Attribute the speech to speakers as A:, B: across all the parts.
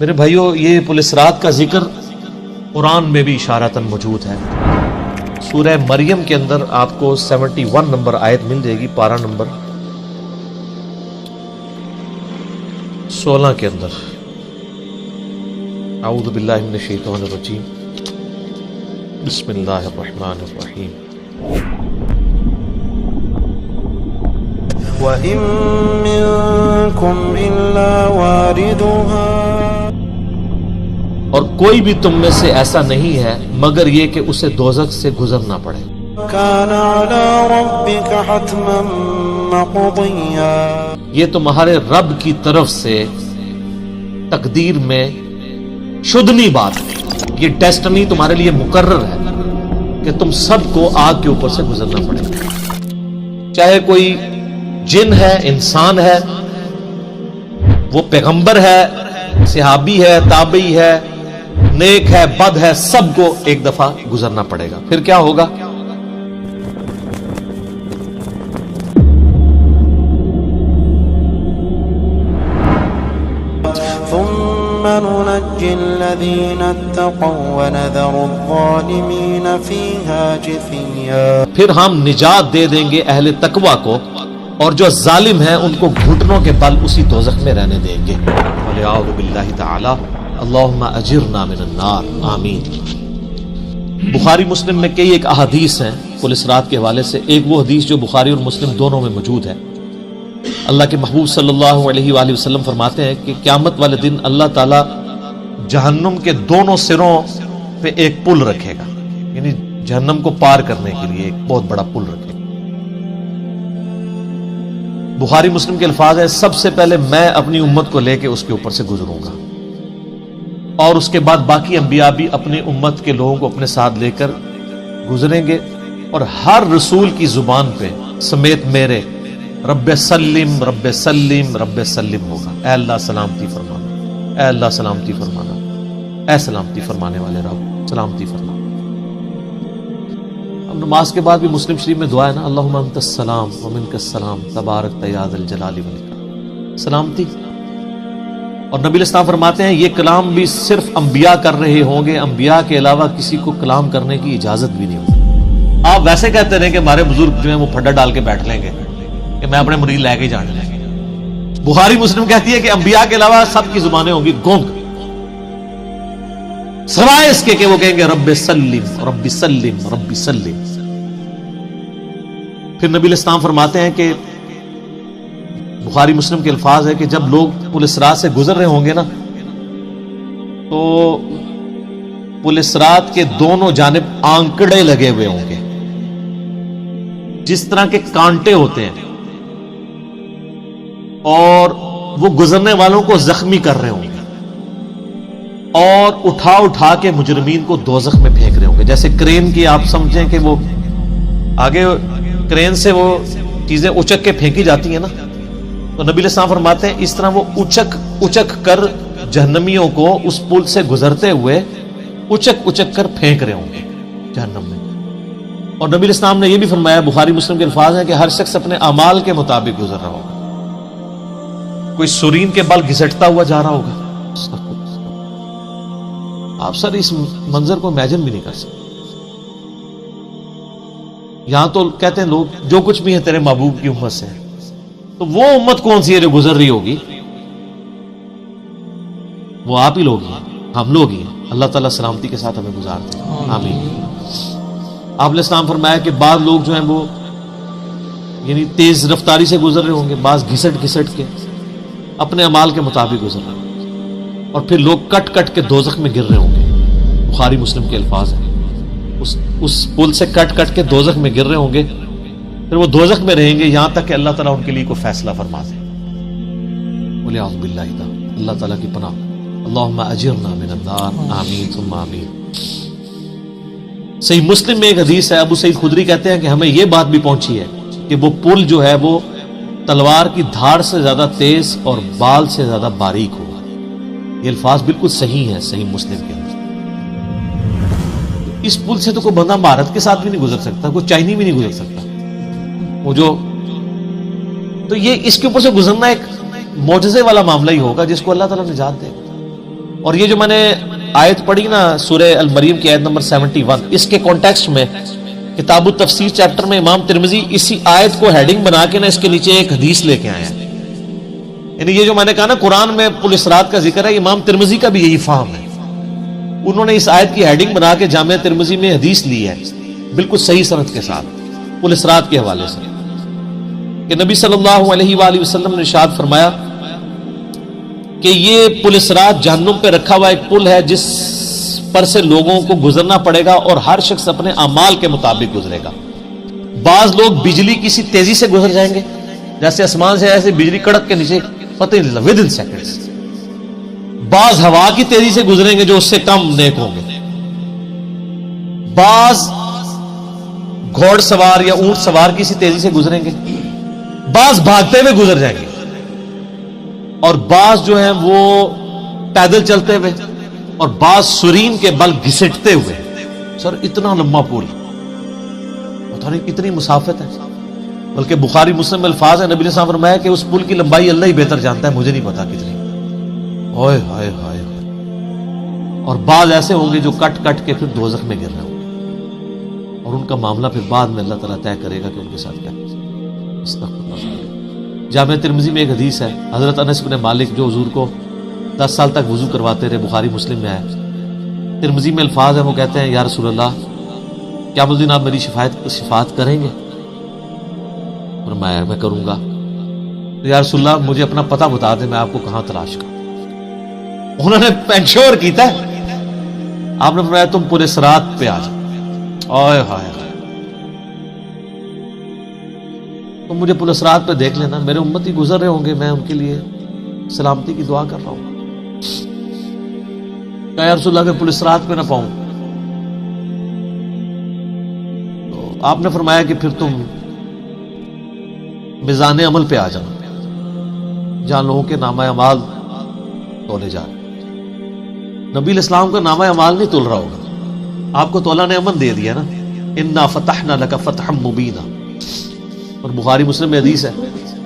A: میرے بھائیوں، یہ پل صراط کا ذکر قرآن میں بھی اشارتاً موجود ہے۔ سورہ مریم کے اندر آپ کو 71 نمبر آیت مل جائے گی، پارہ نمبر 16 کے اندر۔ اعوذ باللہ من الشیطان الرجیم، بسم اللہ الرحمن الرحیم۔
B: وَإِن مِّنكُمْ إِلَّا وَارِدُهَا،
A: اور کوئی بھی تم میں سے ایسا نہیں ہے مگر یہ کہ اسے دوزخ سے گزرنا پڑے۔
B: كَانَ عَلَى رَبِّكَ حَتْمًا مَّقْضِيًّا،
A: یہ تمہارے رب کی طرف سے تقدیر میں شدنی بات ہے، یہ ڈیسٹنی تمہارے لیے مقرر ہے کہ تم سب کو آگ کے اوپر سے گزرنا پڑے گا۔ چاہے کوئی جن ہے، انسان ہے، وہ پیغمبر ہے، صحابی ہے، تابعی ہے، نیک ہے، بد ہے، سب کو ایک دفعہ گزرنا پڑے گا۔ پھر کیا ہوگا؟
B: ثُمَّ نُنَجِّي الَّذِينَ اتَّقَوْا وَنَذَرُ الظَّالِمِينَ فِيهَا جِثِيًّا،
A: پھر ہم نجات دے دیں گے اہل تقوی کو، اور جو ظالم ہیں ان کو گھٹنوں کے بل اسی دوزخ میں رہنے دیں گے۔ وَلِعَوْذُ بِاللَّهِ تَعَالَى اللہم اجرنا من النار، آمین۔ بخاری مسلم میں کئی ایک احادیث ہیں پل صراط کے حوالے سے۔ ایک وہ حدیث جو بخاری اور مسلم دونوں میں موجود ہے۔ اللہ کے محبوب صلی اللہ علیہ وآلہ وسلم فرماتے ہیں کہ قیامت والے دن اللہ تعالیٰ جہنم کے دونوں سروں پہ ایک پل رکھے گا، یعنی جہنم کو پار کرنے کے لیے ایک بہت بڑا پل رکھے گا۔ بخاری مسلم کے الفاظ ہیں، سب سے پہلے میں اپنی امت کو لے کے اس کے اوپر سے گزروں گا، اور اس کے بعد باقی انبیاء بھی اپنی امت کے لوگوں کو اپنے ساتھ لے کر گزریں گے، اور ہر رسول کی زبان پہ سمیت میرے رب سلم رب سلم رب سلم ہوگا۔ اے اللہ سلامتی فرمانا، اے اللہ سلامتی فرمانا، اے سلامتی فرمانے والے رب سلامتی فرمانا۔ اب نماز کے بعد بھی مسلم شریف میں دعا ہے نا، اللہم انت السلام ومنک السلام تبارک یا ذا الجلال والاکرام، سلامتی۔ اور نبی علیہ السلام فرماتے ہیں یہ کلام بھی صرف انبیاء کر رہے ہوں گے، انبیاء کے علاوہ کسی کو کلام کرنے کی اجازت بھی نہیں ہوگی۔ آپ ویسے کہتے رہیں کہ ہمارے بزرگ جو ہیں وہ پھڈا ڈال کے بیٹھ لیں گے کہ میں اپنے مرید لے کے جانے لیں گے۔ بخاری مسلم کہتی ہے کہ انبیاء کے علاوہ سب کی زبانیں ہوں گی گونگ، سوائے اس کے کہ وہ کہیں گے رب سلم رب سلم رب سلم۔ پھر نبی علیہ السلام فرماتے ہیں کہ بخاری مسلم کے الفاظ ہے کہ جب لوگ پل صراط سے گزر رہے ہوں گے نا، تو پل صراط کے دونوں جانب آنکڑے لگے ہوئے ہوں گے، جس طرح کے کانٹے ہوتے ہیں، اور وہ گزرنے والوں کو زخمی کر رہے ہوں گے، اور اٹھا اٹھا کے مجرمین کو دوزخ میں پھینک رہے ہوں گے۔ جیسے کرین کی آپ سمجھیں کہ وہ آگے کرین سے وہ چیزیں اچک کے پھینکی جاتی ہیں نا، تو نبی علیہ السلام فرماتے ہیں اس طرح وہ اچک اچک کر جہنمیوں کو اس پل سے گزرتے ہوئے اچک اچک کر پھینک رہے ہوں گے جہنم میں۔ اور نبی علیہ السلام نے یہ بھی فرمایا، بخاری مسلم کے الفاظ ہیں کہ ہر شخص اپنے اعمال کے مطابق گزر رہا ہوگا۔ کوئی سورین کے بل گھسٹتا ہوا جا رہا ہوگا، آپ سر اس منظر کو امیجن بھی نہیں کر سکتے۔ یہاں تو کہتے ہیں لوگ جو کچھ بھی ہے تیرے محبوب کی امت سے ہے، تو وہ امت کون سی ہے جو گزر رہی ہوگی؟ وہ آپ ہی لوگ ہیں، ہم لوگ ہی ہیں۔ اللہ تعالیٰ سلامتی کے ساتھ ہمیں گزار دیں، آمین۔ آپ علیہ السلام فرمایا کہ بعض لوگ جو ہیں وہ یعنی تیز رفتاری سے گزر رہے ہوں گے، بعض گھسٹ گھسٹ کے اپنے اعمال کے مطابق گزر رہے ہوں گے، اور پھر لوگ کٹ کٹ کے دوزخ میں گر رہے ہوں گے۔ بخاری مسلم کے الفاظ ہیں، اس پل سے کٹ کٹ کے دوزخ میں گر رہے ہوں گے، پھر وہ دوزخ میں رہیں گے یہاں تک کہ اللہ تعالیٰ ان کے لیے کوئی فیصلہ فرما دے۔ وَلِعَوْذُ بِاللَّهِ تَعَالَى، اللہ تعالیٰ کی پناہ، اللہم اجرنا من النار، آمین ثم آمین۔ صحیح مسلم میں ایک حدیث ہے، ابو سعید خدری کہتے ہیں کہ ہمیں یہ بات بھی پہنچی ہے کہ وہ پل جو ہے وہ تلوار کی دھاڑ سے زیادہ تیز اور بال سے زیادہ باریک ہوگا۔ یہ الفاظ بالکل صحیح ہیں صحیح مسلم کے اندر۔ اس پل سے تو کوئی بندہ مہارت کے ساتھ بھی نہیں گزر سکتا، کوئی چائنی بھی نہیں گزر سکتا، وہ جو تو یہ اس کے اوپر سے گزرنا ایک معجزے والا معاملہ ہی ہوگا جس کو اللہ تعالیٰ نجات دے گا۔ اور یہ جو میں نے آیت پڑھی نا سورہ المریم کی آیت نمبر 71، اس کے کانٹیکسٹ میں کتاب التفسیر چیپٹر میں امام ترمذی اسی آیت کو ہیڈنگ بنا کے نا اس کے نیچے ایک حدیث لے کے آیا ہے. یعنی یہ جو میں نے کہا نا قرآن میں پل اسرات کا ذکر ہے، امام ترمذی کا بھی یہی فہم ہے. انہوں نے اس آیت کی ہیڈنگ بنا کے جامعہ ترمذی میں حدیث لی ہے بالکل صحیح سند کے ساتھ پل اسرات کے حوالے سے، کہ نبی صلی اللہ علیہ وآلہ وسلم نے ارشاد فرمایا کہ یہ پل اسرات جہنم پہ رکھا ہوا ایک پل ہے جس پر سے لوگوں کو گزرنا پڑے گا اور ہر شخص اپنے اعمال کے مطابق گزرے گا. بعض لوگ بجلی کسی تیزی سے گزر جائیں گے، جیسے آسمان سے ایسے بجلی کڑک کے نیچے پتہ نہیں چلتا ود ان سیکنڈز. بعض ہوا کی تیزی سے گزریں گے جو اس سے کم نیک ہوں گے. بعض گھوڑ سوار یا اونٹ سوار کسی تیزی سے گزریں گے، بعض بھاگتے ہوئے گزر جائیں گے، اور بعض جو ہیں وہ پیدل چلتے ہوئے، اور بعض سرین کے بل گھسٹتے ہوئے. سر اتنا لمبا پل، پتہ نہیں کتنی مسافت ہے. بلکہ بخاری مسلم میں الفاظ ہیں، نبی نے فرمایا کہ اس پل کی لمبائی اللہ ہی بہتر جانتا ہے، مجھے نہیں پتا کتنی. اوئے ہائے ہائے. اور بعض ایسے ہوں گے جو کٹ کٹ کے پھر دوزخ میں گر رہے ہوں گے، اور ان کا معاملہ پھر بعد میں اللہ تعالیٰ طے کرے گا کہ ان کے ساتھ کیا. جامعہ ترمذی میں ایک حدیث ہے، حضرت انس بن مالک جو حضور کو 10 سال تک وضو کرواتے رہے، بخاری مسلم میں آیا. ترمذی میں الفاظ ہیں، وہ کہتے ہیں یا رسول اللہ کیا اس دن آپ میری شفاعت کریں گے؟ فرمایا میں کروں گا. یا رسول اللہ مجھے اپنا پتہ بتا دیں، میں آپ کو کہاں تلاش کروں. انہوں نے انشور کیتا ہے. آپ نے فرمایا تم پورے صراط پہ آ جاؤ. اوئے ہائے ہائے. تم مجھے پورے صراط پہ دیکھ لینا، میرے امتی گزر رہے ہوں گے، میں ان کے لیے سلامتی کی دعا کر رہا ہوں. کہ یا رسول اللہ کے پل صراط پہ نہ پاؤں. تو آپ نے فرمایا کہ پھر تم میزان عمل پہ آ جانا، جہاں لوگوں کے نامہ اعمال تولے جا رہے. نبی الاسلام کا نامہ اعمال نہیں تول رہا ہوگا، آپ کو تو اللہ نے امن دے دیا نا، انا فتحنا لک فتحا مبینا. اور بخاری مسلم میں حدیث ہے،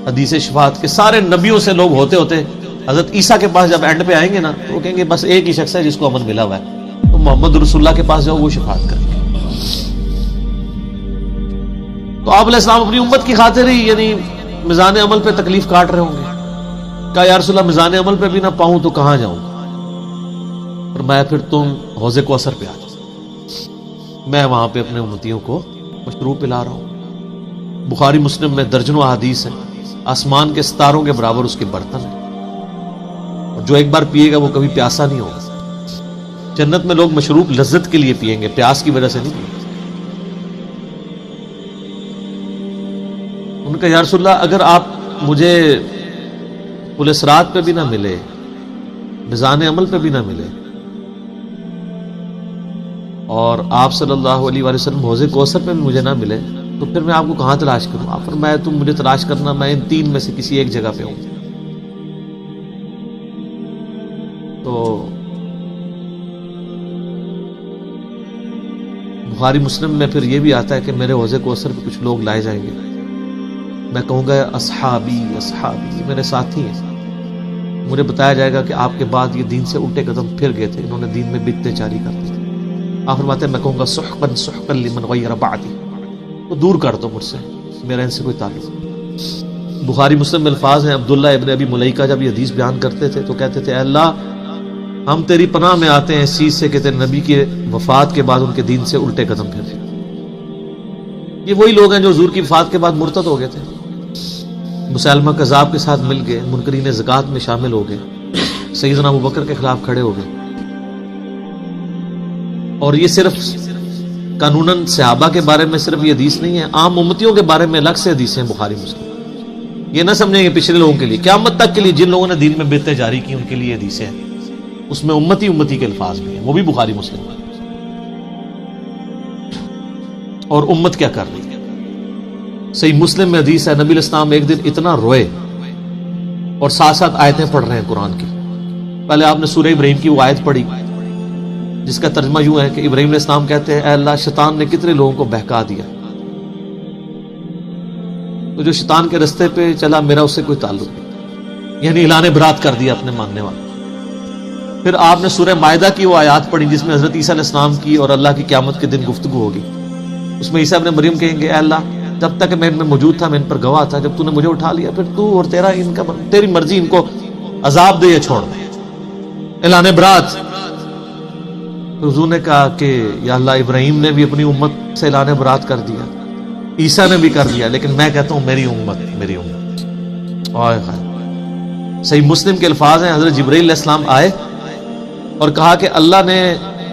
A: حدیث شفاعت کے سارے نبیوں سے لوگ ہوتے ہوتے حضرت عیسیٰ کے پاس جب اینڈ پہ آئیں گے نا تو وہ کہیں گے بس ایک ہی شخص ہے جس کو امن ملا ہوا ہے، تو محمد رسول اللہ کے پاس جاؤ، وہ شفاعت کریں گے. تو آپ علیہ السلام اپنی امت کی خاطر ہی یعنی میزان عمل پہ تکلیف کاٹ رہے ہوں گے. کہا یا رسول اللہ میزان عمل پہ بھی نہ پاؤں تو کہاں جاؤں؟ فرمایا پھر تم حوض کوثر پہ آ جاؤ، میں وہاں پہ اپنے امتیوں کو مشروب پلا رہا ہوں. بخاری مسلم میں درجنوں احادیث ہیں، آسمان کے ستاروں کے برابر اس کے برتن ہیں، اور جو ایک بار پیے گا وہ کبھی پیاسا نہیں ہوگا. جنت میں لوگ مشروب لذت کے لیے پیئیں گے، پیاس کی وجہ سے نہیں پیئیں گے. ان کا یا رسول اللہ اگر آپ مجھے پل صراط پہ بھی نہ ملے، میزان عمل پہ بھی نہ ملے، اور آپ صلی اللہ علیہ وآلہ وسلم حوض کوثر پہ بھی مجھے نہ ملے، تو پھر میں آپ کو کہاں تلاش کروں؟ آپ فرمایا تم مجھے تلاش کرنا، میں ان 3 میں سے کسی ایک جگہ پہ ہوں. تو بخاری مسلم میں پھر یہ بھی آتا ہے کہ میرے حوض کوثر پہ کچھ لوگ لائے جائیں گے، میں کہوں گا اصحابی اصحابی، میرے ساتھی ہیں. مجھے بتایا جائے گا کہ آپ کے بعد یہ دین سے الٹے قدم پھر گئے تھے، انہوں نے دین میں بدعتیں جاری کر دی. آپ فرماتے ہیں میں کہوں گا سحقا سحقا لمن غیر بعدی، تو دور کر دو مجھ سے، میرا ان سے کوئی تعلق نہیں. بخاری مسلم میں الفاظ ہیں، عبداللہ ابن ابی ملیکہ جب یہ حدیث بیان کرتے تھے تو کہتے تھے اے اللہ ہم تیری پناہ میں آتے ہیں اس چیز سے کہ تیرے نبی کے وفات کے بعد ان کے دین سے الٹے قدم پھر گئے. یہ وہی لوگ ہیں جو حضور کی وفات کے بعد مرتد ہو گئے تھے، مسلمہ کذاب کے ساتھ مل گئے، منکرین زکوٰۃ میں شامل ہو گئے، سیدنا ابوبکر کے خلاف کھڑے ہو گئے. اور یہ صرف قانوناً صحابہ کے بارے میں صرف یہ حدیث نہیں ہے، عام امتیوں کے بارے میں الگ سے حدیثیں ہیں بخاری مسلم. یہ نہ سمجھیں کہ پچھلے لوگوں کے لیے، قیامت تک کے لیے جن لوگوں نے دین میں بدعتیں جاری کی ان کے لیے حدیثیں ہیں، اس میں امتی کے الفاظ بھی ہیں، وہ بھی بخاری مسلم ہے. اور امت کیا کر رہی ہے؟ صحیح مسلم میں حدیث ہے، نبی الاسلام ایک دن اتنا روئے اور ساتھ ساتھ آیتیں پڑھ رہے ہیں قرآن کی. پہلے آپ نے سورہ ابراہیم کی وہ آیت پڑھی جس کا ترجمہ یوں ہے کہ ابراہیم علیہ السلام کہتے ہیں اے اللہ شیطان نے کتنے لوگوں کو بہکا دیا، تو جو شیطان کے رستے پہ چلا میرا اس سے کوئی تعلق نہیں، یعنی اعلان برات کر دیا اپنے ماننے والوں. پھر آپ نے سورہ مائدہ کی وہ آیات پڑھی جس میں حضرت عیسیٰ علیہ السلام کی اور اللہ کی قیامت کے دن گفتگو ہوگی. اس میں عیسیٰ ابن مریم کہیں گے اے اللہ جب تک میں ان میں موجود تھا میں ان پر گواہ تھا, جب تو نے مجھے اٹھا لیا پھر تو اور تیری مرضی ان کو عذاب دے یا چھوڑ دے. اعلان برات. حضور نے کہا کہ یا اللہ ابراہیم نے بھی اپنی امت سے اعلان برات کر دیا, عیسیٰ نے بھی کر دیا, لیکن میں کہتا ہوں میری امت. صحیح مسلم کے الفاظ ہیں, حضرت جبرائیل علیہ السلام آئے اور کہا کہ اللہ نے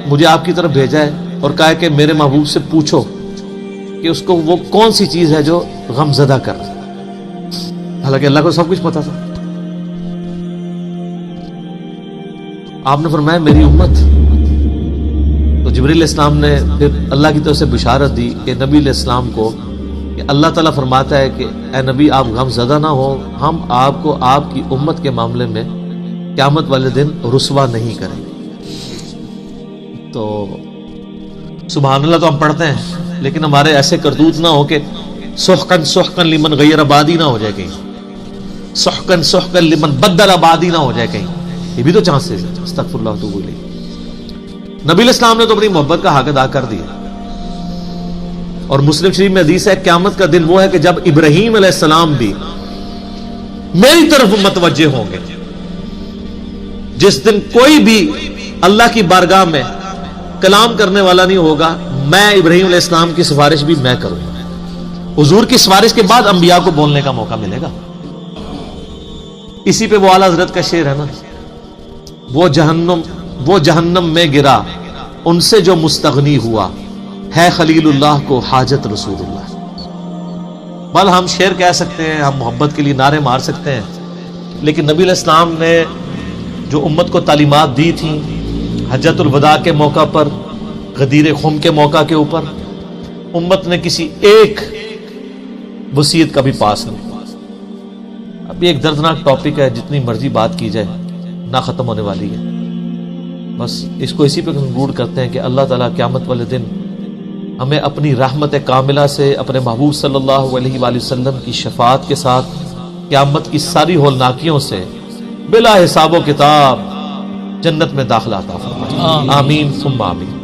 A: مجھے آپ کی طرف بھیجا ہے اور کہا کہ میرے محبوب سے پوچھو کہ اس کو وہ کون سی چیز ہے جو غم زدہ کر رہا ہے. حالانکہ اللہ کو سب کچھ پتا تھا. آپ نے فرمایا میری امت. تو جبرائیل علیہ السلام نے پھر اللہ کی طرف سے بشارت دی کہ نبی علیہ السلام کو کہ اللہ تعالیٰ فرماتا ہے کہ اے نبی آپ غم زدہ نہ ہو, ہم آپ کو آپ کی امت کے معاملے میں قیامت والے دن رسوا نہیں کریں گے. تو سبحان اللہ تو ہم پڑھتے ہیں لیکن ہمارے ایسے کرتوت نہ ہو کہ سحقن سحقن لمن غیر آبادی نہ ہو جائے کہیں, سحقن سحقن لمن بدل آبادی نہ ہو جائے کہیں. یہ بھی تو چانسز ہے. استغفر اللہ واتوب الیہ. نبی علیہ السلام نے تو اپنی محبت کا حق ادا کر دیا. اور مسلم شریف میں حدیث ہے قیامت کا دن وہ ہے کہ جب ابراہیم علیہ السلام بھی میری طرف متوجہ ہوں گے. جس دن کوئی بھی اللہ کی بارگاہ میں کلام کرنے والا نہیں ہوگا, میں ابراہیم علیہ السلام کی سفارش بھی میں کروں گا. حضور کی سفارش کے بعد انبیاء کو بولنے کا موقع ملے گا. اسی پہ وہ اعلیٰ حضرت کا شعر ہے نا, وہ جہنم میں گرا ان سے جو مستغنی ہوا, ہے خلیل اللہ کو حاجت رسول اللہ. بل ہم شعر کہہ سکتے ہیں, ہم محبت کے لیے نعرے مار سکتے ہیں, لیکن نبی علیہ السلام نے جو امت کو تعلیمات دی تھیں حجۃ الوداع کے موقع پر, غدیر خم کے موقع کے اوپر, امت نے کسی ایک وصیت کا بھی پاس نہیں. اب ایک دردناک ٹاپک ہے, جتنی مرضی بات کی جائے نہ ختم ہونے والی ہے. بس اس کو اسی پہ کنکلوڈ کرتے ہیں کہ اللہ تعالیٰ قیامت والے دن ہمیں اپنی رحمت کاملہ سے اپنے محبوب صلی اللہ علیہ وآلہ وسلم کی شفاعت کے ساتھ قیامت کی ساری ہولناکیوں سے بلا حساب و کتاب جنت میں داخلہ عطا فرمائے. آمین ثم آمین.